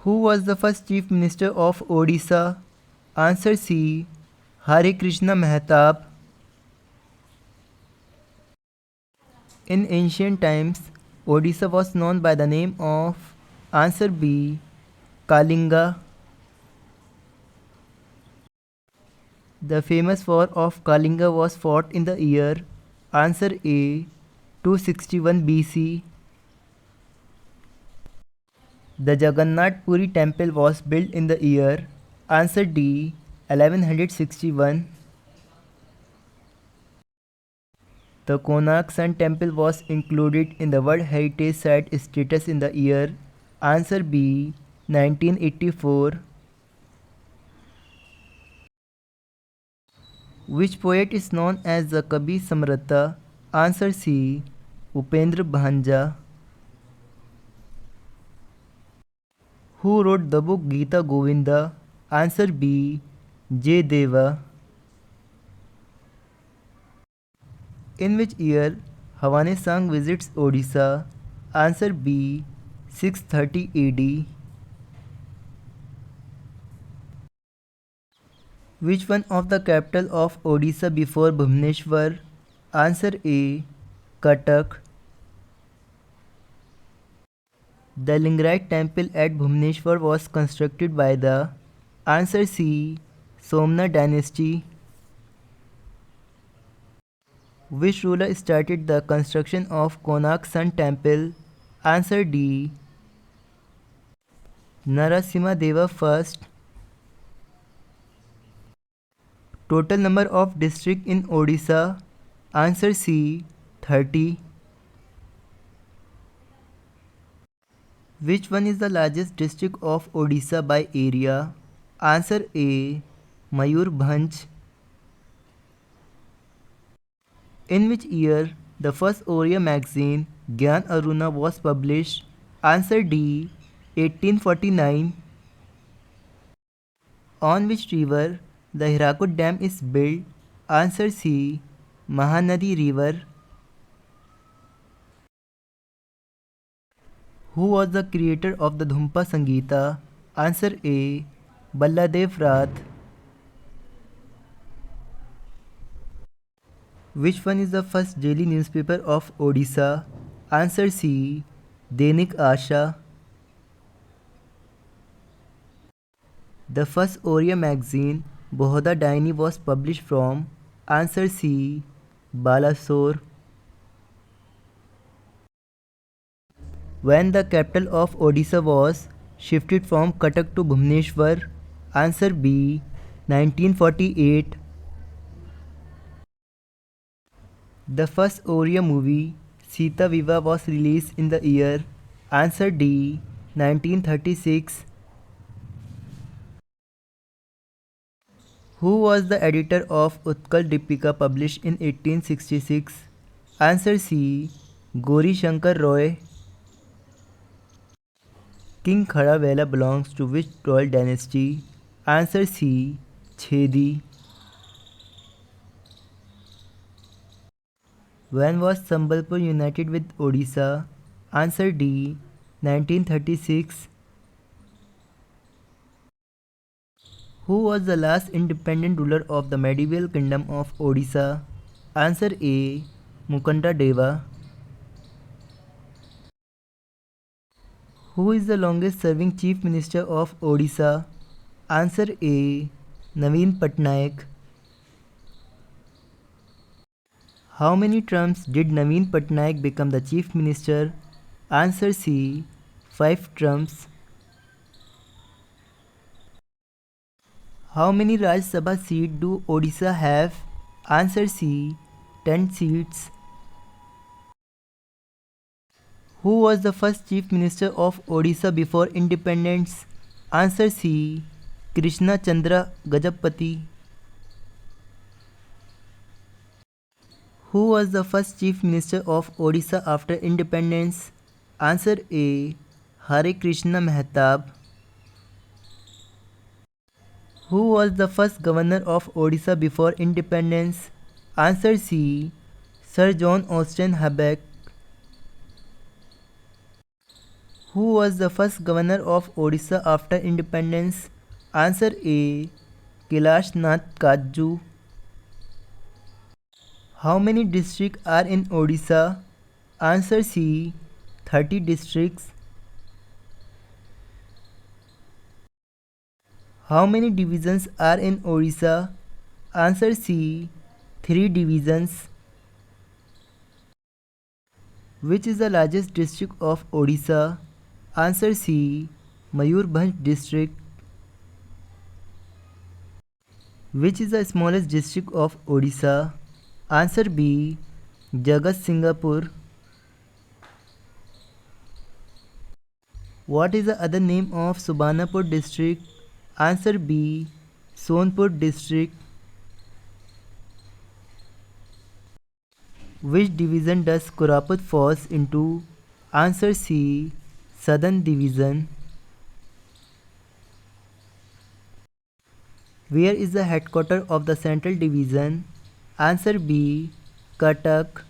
Who was the first Chief Minister of Odisha? Answer C. Hare Krishna Mehtab. In ancient times, Odisha was known by the name of Answer B. Kalinga. The famous war of Kalinga was fought in the year Answer A. 261 BC. The Jagannath Puri temple was built in the year Answer D. 1161. The Konark Sun Temple was included in the World Heritage Site status in the year Answer B. 1984. Which poet is known as the Kabi Samrata? Answer C. Upendra Bhanja. Who wrote the book Gita Govinda? Answer B. J. Deva. In which year Bhavani Sangh visits Odisha? Answer B. 630 AD. Which one of the capital of Odisha before Bhubaneswar? Answer A. Cuttack. The Lingayat temple at Bhubaneswar was constructed by the Answer C. Somnath dynasty. Which ruler started the construction of Konark Sun Temple? Answer D. Narasimha Deva first. Total number of districts in Odisha? Answer C. 30. Which one is the largest district of Odisha by area? Answer A. Mayurbhanj. In which year the first Oriya magazine Gyan Aruna was published? Answer D. 1849. On which river the Hirakud Dam is built? Answer C. Mahanadi River. Who was the creator of the Dhumpa Sangeeta? Answer A. Balladev Rath. Which one is the first daily newspaper of Odisha? Answer C. Dainik Asha. The first Oriya magazine Bohoda Daini was published from? Answer C. Balasore. When the capital of Odisha was shifted from Cuttack to Bhubaneswar? Answer B. 1948. The first Oriya movie Sita Viva was released in the year? Answer D. 1936. Who was the editor of Utkal Deepika published in 1866? Answer C. Gauri Shankar Roy. King Kharavela belongs to which royal dynasty? Answer C. Chedi. When was Sambalpur united with Odisha? Answer D. 1936. Who was the last independent ruler of the medieval kingdom of Odisha? Answer A. Mukunda Deva. Who is the longest serving Chief Minister of Odisha? Answer A. Naveen Patnaik. How many terms did Naveen Patnaik become the Chief Minister? Answer C. 5 terms. How many Rajya Sabha seats do Odisha have? Answer C. 10 seats. Who was the first Chief Minister of Odisha before independence? Answer C. Krishna Chandra Gajapati. Who was the first Chief Minister of Odisha after independence? Answer A. Hare Krishna Mehtab. Who was the first Governor of Odisha before independence? Answer C. Sir John Austin Habeck. Who was the first governor of Odisha after independence? Answer A. Kailash Nath Kaju. How many districts are in Odisha? Answer C. 30 districts. How many divisions are in Odisha? Answer C. 3 divisions. Which is the largest district of Odisha? Answer C. Mayurbhanj district. Which is the smallest district of Odisha? Answer B. Jagatsinghpur. What is the other name of Subhanapur district? Answer B. Sonpur district. Which division does Koraput falls into? Answer C. Southern division. Where is the headquarters of the Central division? Answer B. Cuttack.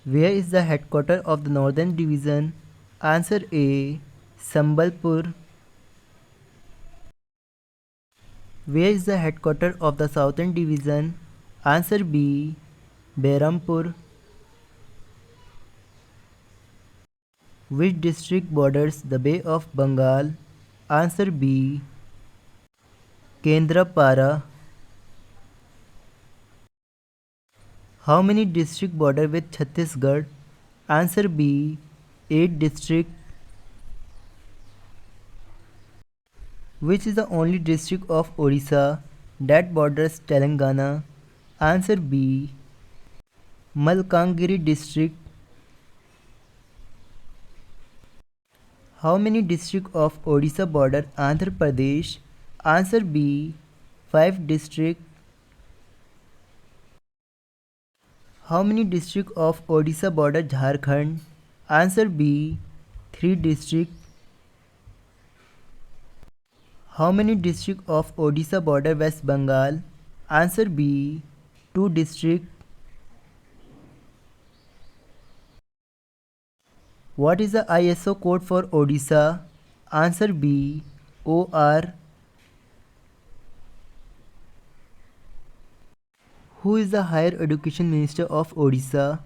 Where is the headquarters of the Northern division? Answer A. Sambalpur. Where is the headquarters of the Southern division? Answer B. Behrampur. Which district borders the Bay of Bengal? Answer B. Kendrapara. How many districts border with Chhattisgarh? Answer B. 8 districts. Which is the only district of Odisha that borders Telangana? Answer B. Malkangiri district. How many districts of Odisha border Andhra Pradesh? Answer B. 5 districts. How many districts of Odisha border Jharkhand? Answer B. 3 districts. How many districts of Odisha border West Bengal? Answer B. 2 districts. What is the ISO code for Odisha? Answer B. OR. Who is the Higher Education Minister of Odisha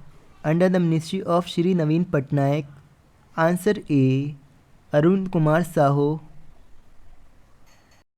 under the Ministry of Shri Naveen Patnaik? Answer A. Arun Kumar Sahu.